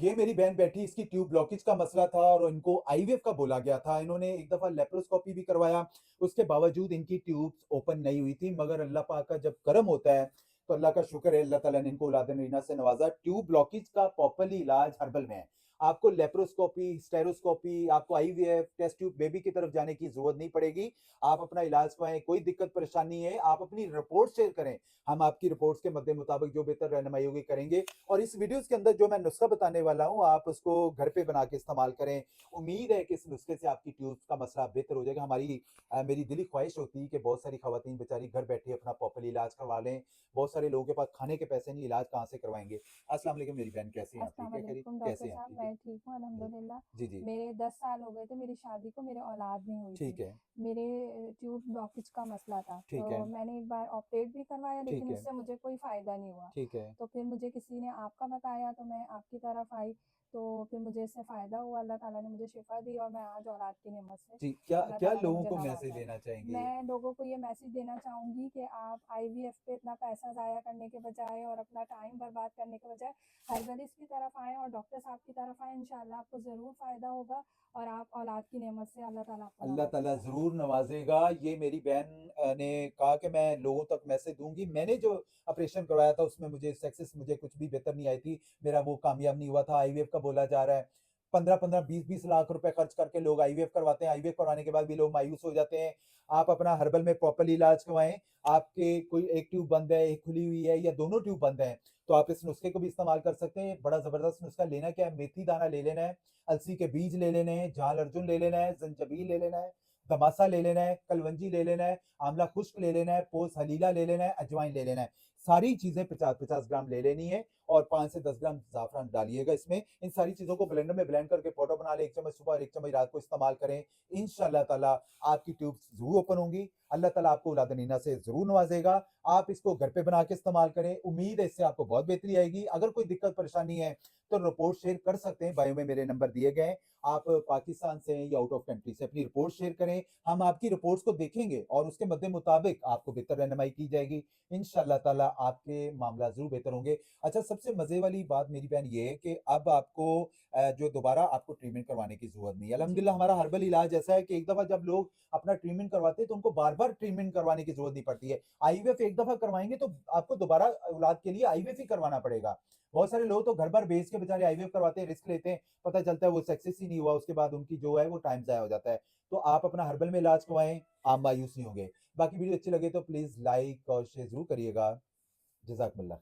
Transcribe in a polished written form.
ये मेरी बहन बैठी, इसकी ट्यूब ब्लॉकेज का मसला था और इनको आईवीएफ का बोला गया था। इन्होंने एक दफ़ा लेप्रोस्कोपी भी करवाया, उसके बावजूद इनकी ट्यूब्स ओपन नहीं हुई थी। मगर अल्लाह पाक का जब करम होता है, तो अल्लाह का शुक्र है, अल्लाह ताला ने इनको औलाद नरीना से नवाज़ा। ट्यूब ब्लॉकेज का प्रॉपर्ली इलाज हर्बल में है। आपको लेप्रोस्कोपी, स्टेरोस्कोपी, आपको आईवीएफ, टेस्ट ट्यूब बेबी की तरफ जाने की ज़रूरत नहीं पड़ेगी। आप अपना इलाज कराएँ, कोई दिक्कत परेशानी है, आप अपनी रिपोर्ट शेयर करें। हम आपकी रिपोर्ट्स के मद्दे मुताबिक जो बेहतर रहनुमाई होगी करेंगे। और इस वीडियोस के अंदर जो मैं नुस्खा बताने वाला हूँ, आप उसको घर पे बना के इस्तेमाल करें। उम्मीद है कि इस नुस्खे से आपकी ट्यूब्स का मसला बेहतर हो जाएगा। मेरी दिली ख्वाहिश होती है कि बहुत सारी खवातीन बेचारी घर बैठे अपना प्रॉपर्ली इलाज करवा लें। बहुत सारे लोगों के पास खाने के पैसे नहीं, इलाज कहाँ से करवाएँगे? अस्सलाम वालेकुम मेरी बहन, कैसी हैं आप? अस्सलाम ठीक है खैरियत? वालेकुम कैसे डॉक्टर हैं आप? साहब, ठीक है? मैं ठीक हूँ जी। अल्हम्दुलिल्लाह। जी, जी। मेरे 10 साल हो गए थे मेरी शादी को, मेरे औलाद नहीं हुई थी। ठीक है, मेरे ट्यूब ब्लॉकेज का मसला था, ठीक तो है, मैंने एक बार ऑपरेट भी करवाया, ठीक लेकिन है, उससे मुझे कोई फ़ायदा नहीं हुआ। ठीक है। तो फिर मुझे किसी ने आपका बताया, तो मैं आपकी तरफ आई, तो फिर मुझे इससे फ़ायदा हुआ। अल्लाह ताला ने मुझे शिफ़ा दी और मैं आज औलाद की नेमत से जी, क्या अल्लाह क्या ताला ने लोगों मुझे को मैसेज नवाज़ा है। देना चाहेंगे? मैं लोगों को ये मैसेज देना चाहूँगी कि आप आईवीएफ पे इतना पैसा ज़ाया करने के बजाय और अपना टाइम बर्बाद करने के बजाय हर्बलिस्ट की तरफ आएँ और डॉक्टर साहब की तरफ आएँ। इंशाल्लाह आपको ज़रूर फ़ायदा होगा और आप औलाद की नेमत से अल्लाह ताला आपको अल्लाह ताला नवाज़ेगा। ज़रूर नवाज़ेगा। ये मेरी बहन ने कहा कि मैं लोगों तक मैसेज दूँगी। मैंने जो ऑपरेशन करवाया था उसमें मुझे कुछ भी बेहतर नहीं आई थी। मेरा वो कामयाब नहीं हुआ था। आईवीएफ का बोला जा रहा है। 15-15, 20-20 लाख रुपए खर्च करके लोग आईवीएफ करवाते हैं। आईवीएफ करवाने के बाद भी लोग मायूस हो जाते हैं। आप अपना हर्बल में प्रॉपर्ली इलाज करवाएँ। आपके कोई एक ट्यूब बंद है, एक खुली हुई है या दोनों ट्यूब बंद हैं, तो आप इस नुस्खे को भी इस्तेमाल कर सकते हैं। बड़ा ज़बरदस्त नुस्खा। लेना क्या है, मेथी दाना ले लेना है, अलसी के बीज ले लेने हैं, जाल अर्जुन ले लेना है, ज़ंजबील ले लेना है, तमासा ले लेना है, कलवंजी ले लेना है, आंवला खुश्क ले लेना है, पोस हलीला ले लेना है, अजवाइन ले लेना है। सारी चीज़ें 50-50 ग्राम ले लेनी है और 5 से 10 ग्राम ज़ाफ़रान डालिएगा इसमें। इन सारी चीज़ों को ब्लेंडर में ब्लेंड करके पाउडर बना लें। 1 चम्मच सुबह और 1 चम्मच रात को इस्तेमाल करें। इंशाअल्लाह ताला आपकी ट्यूब्स ज़रूर ओपन होंगी। अल्लाह ताला आपको औलाद नरीना से ज़रूर नवाज़ेगा। आप इसको घर पे बना के इस्तेमाल करें। उम्मीद है इससे आपको बहुत बेहतरी आएगी। अगर कोई दिक्कत परेशानी है, तो रिपोर्ट शेयर कर सकते हैं। बायो में मेरे नंबर दिए गए हैं। आप पाकिस्तान से हैं या आउट ऑफ कंट्री से, अपनी रिपोर्ट शेयर करें। हम आपकी रिपोर्ट्स को देखेंगे और उसके मद्दे मुताबिक आपको बेहतर रहनुमाई की जाएगी। इंशाअल्लाह ताला आपके मामला ज़रूर बेहतर होंगे। अच्छा, सबसे मज़े वाली बात मेरी बहन ये है कि अब आपको जो दोबारा आपको ट्रीटमेंट करवाने की ज़रूरत नहीं है। जी। अल्हम्दुलिल्लाह हमारा हर्बल इलाज ऐसा है कि एक दफ़ा जब लोग अपना ट्रीटमेंट करवाते हैं, तो उनको बार-बार ट्रीटमेंट करवाने की ज़रूरत नहीं पड़ती है। आईवीएफ एक दफ़ा करवाएँगे तो आपको दोबारा औलाद के लिए आईवीएफ ही करवाना पड़ेगा। बहुत सारे लोग तो घर-बार बेच के बेचारे आईवीएफ करवाते हैं, रिस्क लेते हैं, पता चलता है वो सक्सेस ही नहीं हुआ, उसके बाद उनकी जो है वो टाइम ज़ाया हो जाता है। तो आप अपना हर्बल में इलाज करवाएँ, आप मायूस नहीं होंगे। बाकी वीडियो अच्छी लगे तो प्लीज़ लाइक और शेयर ज़रूर करिएगा। जज़ाकमुल्लाह खैर।